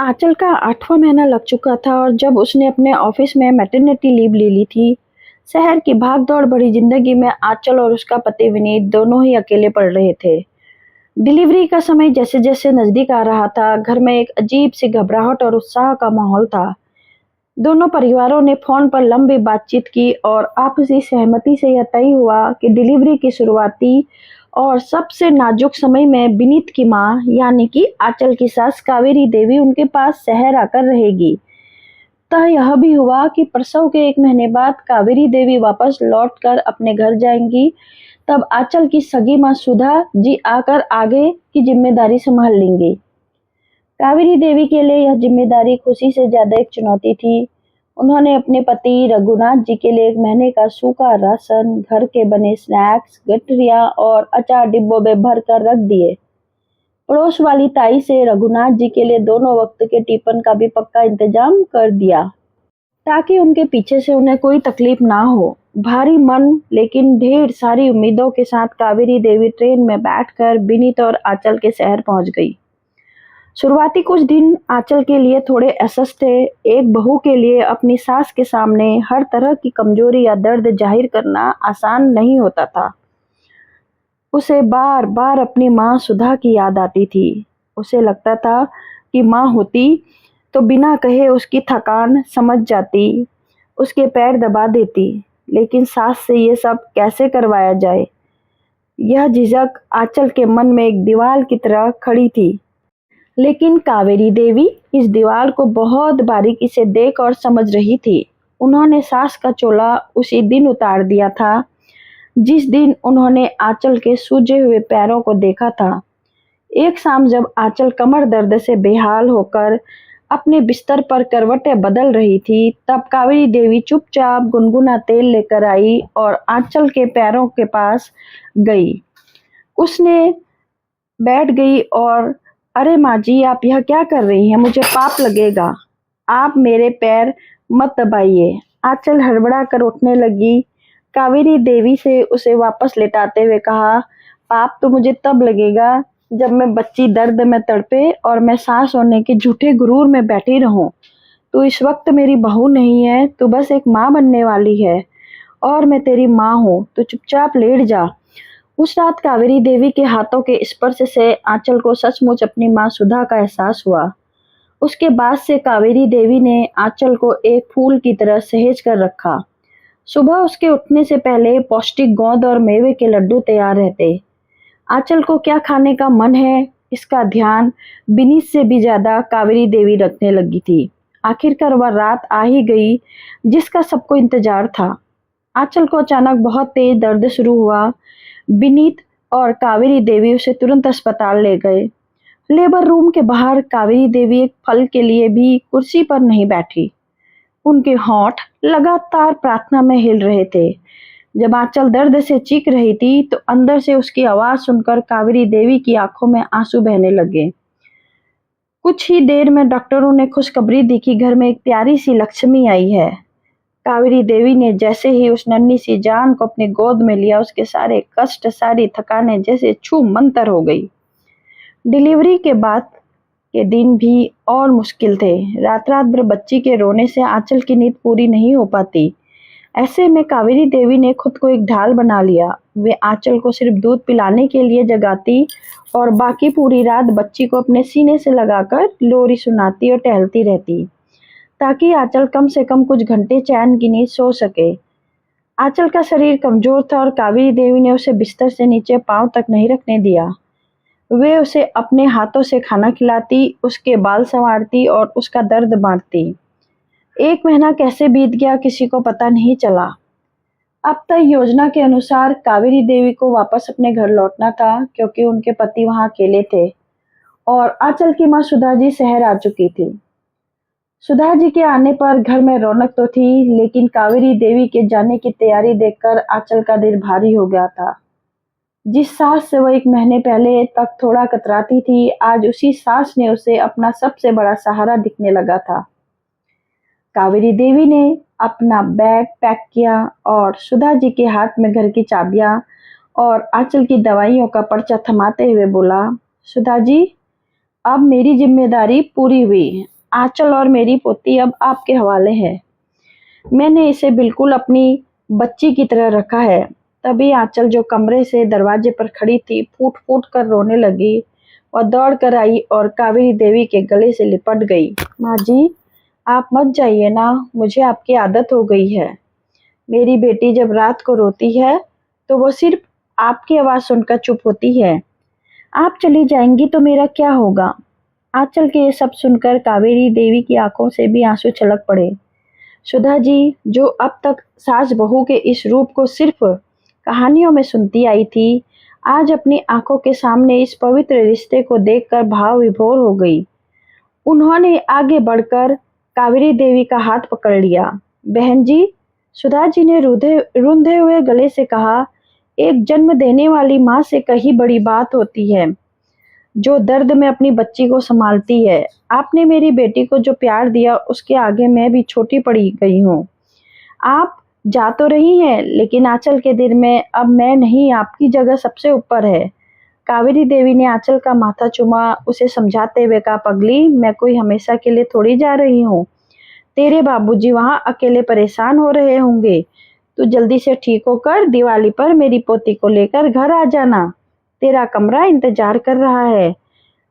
आंचल का 8वां महीना लग चुका था और जब उसने अपने ऑफिस में मैटरनिटी लीव ले ली थी। शहर की भाग-दौड़ भरी जिंदगी में आंचल और उसका पति विनीत दोनों ही अकेले पड़ रहे थे। डिलीवरी का समय जैसे-जैसे नजदीक आ रहा था, घर में एक अजीब सी घबराहट और उत्साह का माहौल था। दोनों परिवारों ने फोन पर लंबी बातचीत की और आपसी सहमति से यह तय हुआ कि डिलीवरी की शुरुआती और सबसे नाजुक समय में विनीत की मां यानी कि आंचल की सास कावेरी देवी उनके पास शहर आकर रहेगी। तय यह भी हुआ कि प्रसव के 1 महीने बाद कावेरी देवी वापस लौटकर अपने घर जाएंगी। तब आंचल की सगी मां सुधा जी आकर आगे की जिम्मेदारी संभाल लेंगी। कावेरी देवी के लिए यह जिम्मेदारी खुशी से ज्यादा एक चुनौती थी। उन्होंने अपने पति रघुनाथ जी के लिए 1 महीने का सूखा राशन, घर के बने स्नैक्स, गठरिया और अचार डिब्बों में भर कर रख दिए। पड़ोस वाली ताई से रघुनाथ जी के लिए दोनों वक्त के टिफिन का भी पक्का इंतजाम कर दिया, ताकि उनके पीछे से उन्हें कोई तकलीफ ना हो। भारी मन लेकिन ढेर सारी उम्मीदों के साथ कावेरी देवी ट्रेन में बैठकर विनीत और आंचल के शहर पहुंच गई। शुरुआती कुछ दिन आंचल के लिए थोड़े असहज थे। एक बहू के लिए अपनी सास के सामने हर तरह की कमजोरी या दर्द जाहिर करना आसान नहीं होता था। उसे बार-बार अपनी माँ सुधा की याद आती थी। उसे लगता था कि माँ होती तो बिना कहे उसकी थकान समझ जाती, उसके पैर दबा देती। लेकिन सास से ये सब कैसे करवाया जाए? यह झिझक आंचल के मन में एक दीवार की तरह खड़ी थी। लेकिन कावेरी देवी इस दीवार को बहुत बारीकी से देख और समझ रही थी। उन्होंने सास का चोला उसी दिन उतार दिया था, जिस दिन उन्होंने आंचल के सूजे हुए पैरों को देखा था। एक शाम जब आंचल कमर दर्द से बेहाल होकर अपने बिस्तर पर करवटें बदल रही थी, तब कावेरी देवी चुपचाप गुनगुना तेल लेकर आई और आंचल के पैरों के पास गई। उसने बैठ गई और अरे माँ जी, आप यह क्या कर रही हैं? मुझे पाप लगेगा। आप मेरे पैर मत दबाइए। आंचल हड़बड़ा कर उठने लगी। कावेरी देवी से उसे वापस लेटाते हुए कहा, पाप तो मुझे तब लगेगा जब मैं बच्ची दर्द में तड़पे और मैं सास होने के झूठे गुरूर में बैठी रहूं। तू इस वक्त मेरी बहू नहीं है, तू बस एक माँ बनने वाली है और मैं तेरी माँ हूँ। तू चुपचाप लेट जा। उस रात कावेरी देवी के हाथों के स्पर्श से आंचल को सचमुच अपनी माँ सुधा का एहसास हुआ। उसके बाद से कावेरी देवी ने आंचल को एक फूल की तरह सहेज कर रखा। सुबह उसके उठने से पहले पौष्टिक गोंद और मेवे के लड्डू तैयार रहते। आंचल को क्या खाने का मन है, इसका ध्यान विनीत से भी ज्यादा कावेरी देवी रखने लगी थी। आखिरकार वह रात आ ही गई जिसका सबको इंतजार था। आंचल को अचानक बहुत तेज दर्द शुरू हुआ। विनीत और कावेरी देवी उसे तुरंत अस्पताल ले गए। लेबर रूम के बाहर कावेरी देवी एक फल के लिए भी कुर्सी पर नहीं बैठी। उनके होंठ लगातार प्रार्थना में हिल रहे थे। जब आंचल दर्द से चीख रही थी तो अंदर से उसकी आवाज सुनकर कावेरी देवी की आंखों में आंसू बहने लगे। कुछ ही देर में डॉक्टरों ने खुशखबरी दी कि घर में एक प्यारी सी लक्ष्मी आई है। कावेरी देवी ने जैसे ही उस नन्ही सी जान को अपनी गोद में लिया, उसके सारे कष्ट, सारी थकानें जैसे छू मंतर हो गई। डिलीवरी के बाद के दिन भी और मुश्किल थे। रात रात भर बच्ची के रोने से आंचल की नींद पूरी नहीं हो पाती। ऐसे में कावेरी देवी ने खुद को एक ढाल बना लिया। वे आंचल को सिर्फ दूध पिलाने के लिए जगाती और बाकी पूरी रात बच्ची को अपने सीने से लगाकर लोरी सुनाती और टहलती रहती, ताकि आंचल कम से कम कुछ घंटे चैन की नींद सो सके। आंचल का शरीर कमजोर था और कावेरी देवी ने उसे बिस्तर से नीचे पांव तक नहीं रखने दिया। वे उसे अपने हाथों से खाना खिलाती, उसके बाल संवारती और उसका दर्द बांटती। 1 महीना कैसे बीत गया किसी को पता नहीं चला। अब तक योजना के अनुसार कावेरी देवी को वापस अपने घर लौटना था, क्योंकि उनके पति वहां अकेले थे और आंचल की मां सुधा जी शहर आ चुकी थी। सुधा जी के आने पर घर में रौनक तो थी, लेकिन कावेरी देवी के जाने की तैयारी देखकर आंचल का दिल भारी हो गया था। जिस सास से वह 1 महीने पहले तक थोड़ा कतराती थी, आज उसी सास ने उसे अपना सबसे बड़ा सहारा दिखने लगा था। कावेरी देवी ने अपना बैग पैक किया और सुधा जी के हाथ में घर की चाबियां और आंचल की दवाइयों का पर्चा थमाते हुए बोला, सुधा जी, अब मेरी जिम्मेदारी पूरी हुई। आंचल और मेरी पोती अब आपके हवाले है। मैंने इसे बिल्कुल अपनी बच्ची की तरह रखा है। तभी आंचल, जो कमरे से दरवाजे पर खड़ी थी, फूट फूट कर रोने लगी और दौड़ कर आई और कावेरी देवी के गले से लिपट गई। माँ जी, आप मत जाइए ना, मुझे आपकी आदत हो गई है। मेरी बेटी जब रात को रोती है तो वो सिर्फ आपकी आवाज़ सुनकर चुप होती है। आप चली जाएंगी तो मेरा क्या होगा? आंचल के ये सब सुनकर कावेरी देवी की आंखों से भी आंसू छलक पड़े। सुधा जी, जो अब तक सास बहू के इस रूप को सिर्फ कहानियों में सुनती आई थी, आज अपनी आंखों के सामने इस पवित्र रिश्ते को देखकर भाव विभोर हो गई। उन्होंने आगे बढ़कर कावेरी देवी का हाथ पकड़ लिया। बहन जी, सुधा जी ने रूंधे हुए गले से कहा, एक जन्म देने वाली माँ से कहीं बड़ी बात होती है, जो दर्द में अपनी बच्ची को संभालती है। आपने मेरी बेटी को जो प्यार दिया, उसके आगे मैं भी छोटी पड़ी गई हूँ। आप जा तो रही हैं, लेकिन आंचल के दिल में अब मैं नहीं, आपकी जगह सबसे ऊपर है। कावेरी देवी ने आंचल का माथा चूमा, उसे समझाते हुए कहा, पगली, मैं कोई हमेशा के लिए थोड़ी जा रही हूँ। तेरे बाबूजी वहाँ अकेले परेशान हो रहे होंगे। तू जल्दी से ठीक होकर दिवाली पर मेरी पोती को लेकर घर आ जाना। तेरा कमरा इंतजार कर रहा है।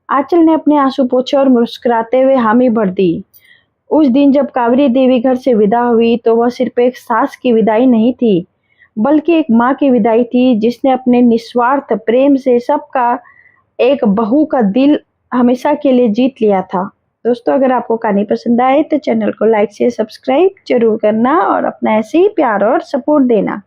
आंचल ने अपने आंसू पोंछे और मुस्कुराते हुए हामी भर दी। उस दिन जब कावेरी देवी घर से विदा हुई तो वह सिर्फ एक सास की विदाई नहीं थी, बल्कि एक माँ की विदाई थी, जिसने अपने निस्वार्थ प्रेम से सबका एक बहू का दिल हमेशा के लिए जीत लिया था। दोस्तों, अगर आपको कहानी पसंद आए तो चैनल को लाइक से सब्सक्राइब जरूर करना और अपना ऐसे ही प्यार और सपोर्ट देना।